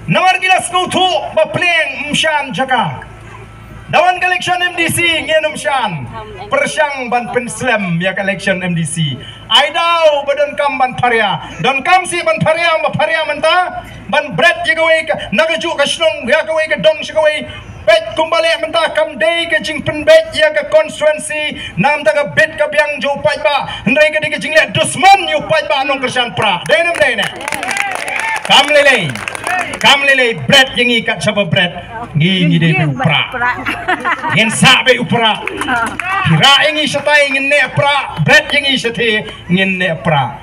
Namar gilas kutu bapleng mshan jaka. Dawan election MDC ngenum shan persyang ban penslam ya election MDC. Aidau badan kam ban paria. Don kam si ban paria menta ban bread ya gawe nagaju ka snong ya gawe ka dong si gawe bet kumbali menta kam day ka jing penbet ya ka constituency nam daga bet ka biang jo pai ba ndai ka jing le dusman yu pai ba anong kersan pra. Denam dene. Kam lele bread yang ikat siapa bread ngi de upra ngin sabe upra kira yang isatai ngin ne upra bread yang isate ngin ne upra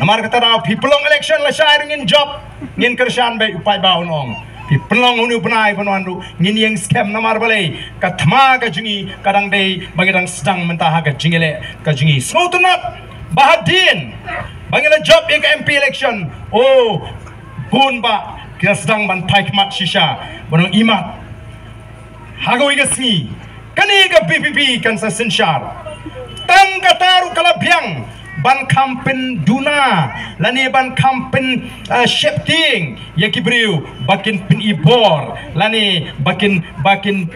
namar kata raw pipelong election la shair ngin job ngin kersan be upai ba unong pipelong unu benai penwandu ngin yang scam namar balai kathma ka jungi kadang dei bangidang sedang mentah ka jingile ka jungi so to not bahadin bangila job yang MP election oh bun ba kita sedang bantai kemat shisha banong imat hagawi gasmi kani ga BPP kan sa sensyar tang kataru kalabyang ban kampen duna lani ban kampen shifting yakibriu bakin pin ibor lani bakin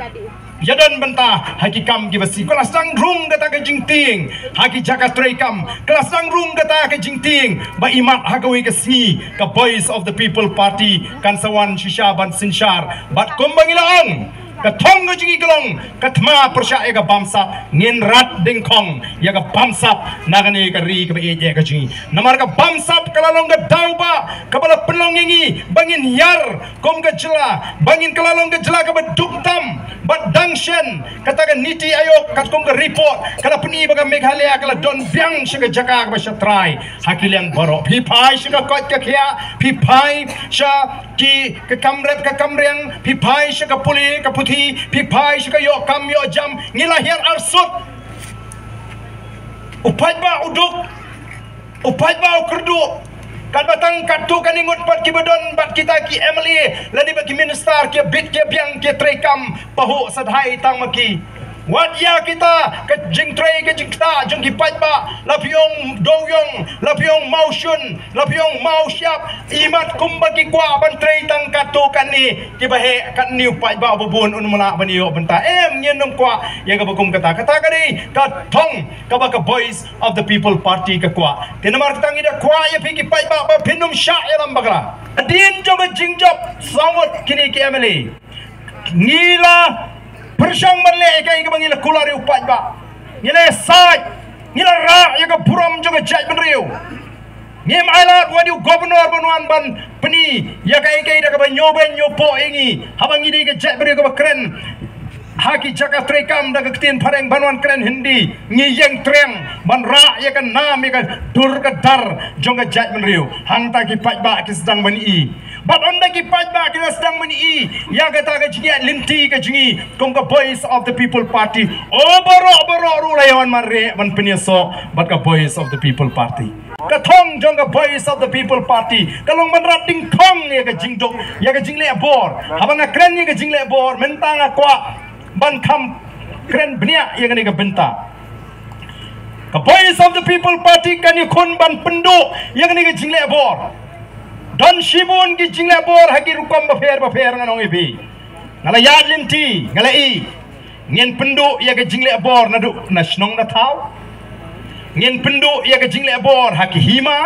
Yadan bentah haki kam ki basi kelas dang rung kata ke jingting haki jaga trekam kelas dang rung kata ke jingting ba imat hagawi ke sni ke voice of the people party kan sawan shisha ban sinshar bat kumbangilaong ke thong ke jingi kelong ke thma persya ga bamsap ngin rat dingkong ya ga bamsap nagani ke ri ke eje ke jingi namar ke bamsap kalalong ke dauba kepala penlong ingi bangin yar kom ke jela bangin kalalong ke jela ke beduktam bat dangshen katakan niti ayo katkom ke report kala peni baga Meghalaya kala don biang syaga jaka ke syatrai hakiliang borok pipai syaga kot ke kia pipai sya ki ke kamrep ke kamriang pipai syaga puli ke putih pipai syaga yo kam yo jam ngilahir arsut upai ba uduk upai ba ukerdu kan batang katu kan ingut bat ki badon bat kita ki MLA lani bat ki minister ki bit ki biang ki trekam pahu sadhai tang maki wat ya kita ke jing tre ke jing ta jong ki pat ba lapiong doyong lapiong mausyun lapiong mausyap imat kumbagi kwa ban tre tang katu kan ni ki bahe kan ni pat ba bubun un mula ban yo benta nyenom kwa ya ga bakum kata kani ka thong ka ba ka voice of the people party ka kwa tinamar tang ida kwa ya pi ki pat ba pinum sha elam bagla din jong jing job sawot kini ki MLA ngila persyang manle kai ke bangila kulari upat ba ngila saj ngila ra ya ka buram juga jaj benriu ngem ailat wadi gubernur banuan ban peni ya kai da ka banyoben nyopo ingi habang idi ke jaj benriu ka keren haki jaka trekam da ketin pareng banuan keren hindi ngiyeng treng ban ra ya kan nam ya kan dur ka dar jonga jaj benriu hangta ki pat ba ki sedang bani but onda ki pat ba ki sedang bani ya kata ka jingi linti ka jingi kong ka voice of the people party oboro ru layawan mare ban penyeso but ka voice of the people party kathong jong ka voice of the people party kalong man rating khong ya ka jingdok ya ka jingle bor habang ka kren ya ka jingle bor mentang kwa ban kam kren bnia ya ka benta ka voice of the people party kan yakun ban pendo ya ka jingle bor don shibun ki jingle bor haki rukom ba fer nganong ibi ngala yad linti ngala i ngin pendo ya ka jingle bor na du na snong na taw ngin pendo ya ka jingle bor haki hima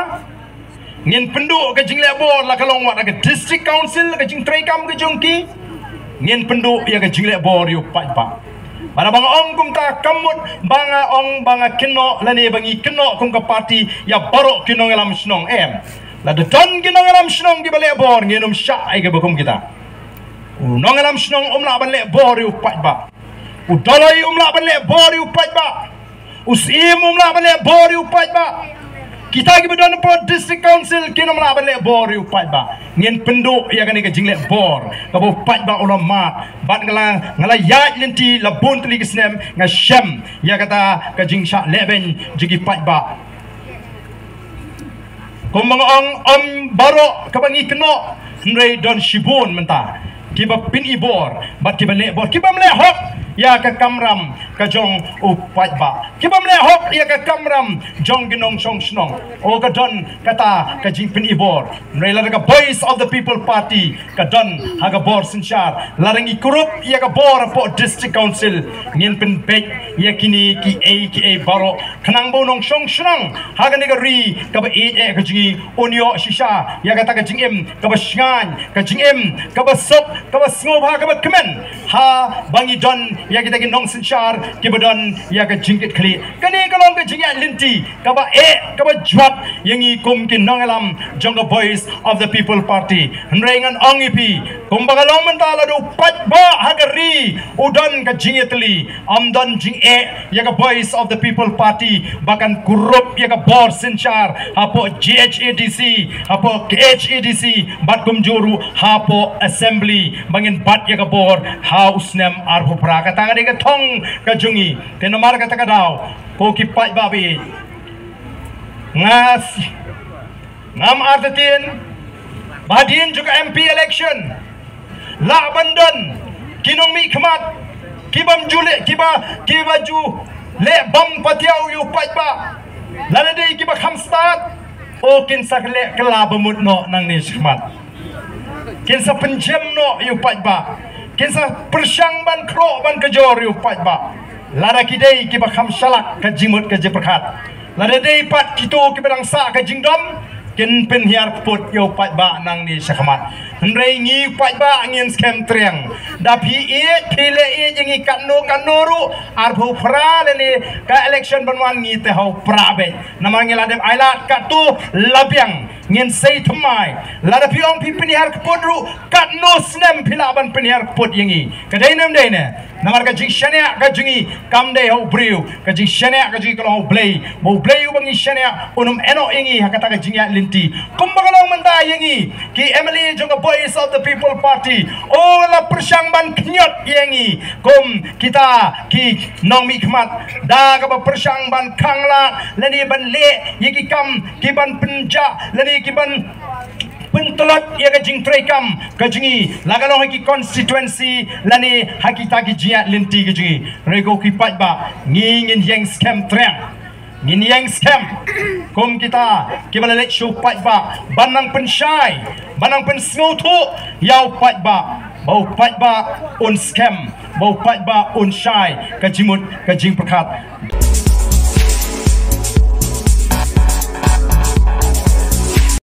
ngin pendo ka jingle bor la kalong wa ka district council ka jing trekam ka jongki ngin pendo ya ka jingle bor yu pat ba para bang ong kum ta kamut banga ong banga kino lani bangi kino kum ka party ya baro kino ngalam snong la de don kino ngalam snong di bale bor nginum sha ai ka bakum kita nong ngalam snong la ban le bor yu pat ba udolai la ban le bor yu pat ba usim la ban le bor yu pat ba kita ki bedon po district council kino la ban le bor yu pat ba ngin pendo ya kan ka jingle bor ka bo pat ba ulama bat ngala ya linti la bon tli kisnem nga shem ya kata ka jing sha leben jigi pat ba kung mga om baro kabangi keno nray don shibon menta kiba pin ibor bat kiba le bor kiba mle hot ya ka kamram ka jong upat ba kibam le hok ya ka kamram jong ginong song snong o ka don kata ka jing pin ibor rela ka voice of the people party ka don ha ka bor sinchar larang ikurup ya ka bor po district council ngin pin bek ya kini ki aka baro kanang bo nong song snong ha ka ni ka ri ka ba e ka jing onyo shisha ya ka ta ka jing em ka ba shan ka jing em ka ba sop ka ba sngob ha ka ba kemen ha bangi don ya kita ginong sinchar kibadon ya ka jingkit kli kani kalong ka jingya linti ka ba jwat yang i kum kin nongalam jonga voice of the people party nrengan ongipi kum bagalong mentala do pat ba hagari udon ka jingitli amdon jing ya ka voice of the people party bahkan kurup ya ka bor sinchar apo GHADC apo KHADC bat kum juru hapo assembly bangin bat ya ka bor house nem arho praka tanga de ka thong ka jungi tenomar ka taka daw ko ki pai babi ngas ngam artatin badin juga MP election la bandon kinong mi khmat kibam jule kiba ju le bam patiau yu pai ba lana de kiba kham start o kin sakle kala bamut no nang ni khmat kin sa penjem no yu pai ba kinsa persyang ban kro ban kejor yu pat ba lada kidei ki ba kham salak ka jimut ka jeperkhat lada dei pat kito ki bedang sa ka jingdom kin pen hiar put yu pat ba nang ni sakhamat nrei ngi pat ba ngin scam triang da phi phile jingi kanno ru ar bhu phra le ni ka election banwan ngi te ho prabe namangi ladem ailat ka tu labiang ngin sei thmai lada phi ong phi penihar put ru kat no snem philaban penihar put yingi kadai nam dei ne namar ka jing shania ka jingi kam dei ho briu ka jing shania ka jingi ko ho blei mo blei u bangi shania unum eno yingi hakata ka jingya linti kumbagalong manda yingi ki Emily jonga voice of the people party o la persyang ban knyot yingi kum kita ki nong mi khmat da ka ba persyang ban khangla lani ban le yiki kam ki ban penja lani ki ban pentelot ya ka jing trekam ka jingi lagalong ki constituency lani hakita ki jia linti ki jingi rego ki pat ba ngin yang scam trang ngin yang scam kum kita ki balale show pat ba banang pensyai banang pensngotu yau pat ba bau pat ba on scam bau pat ba on syai ka jimut ka jing perkhat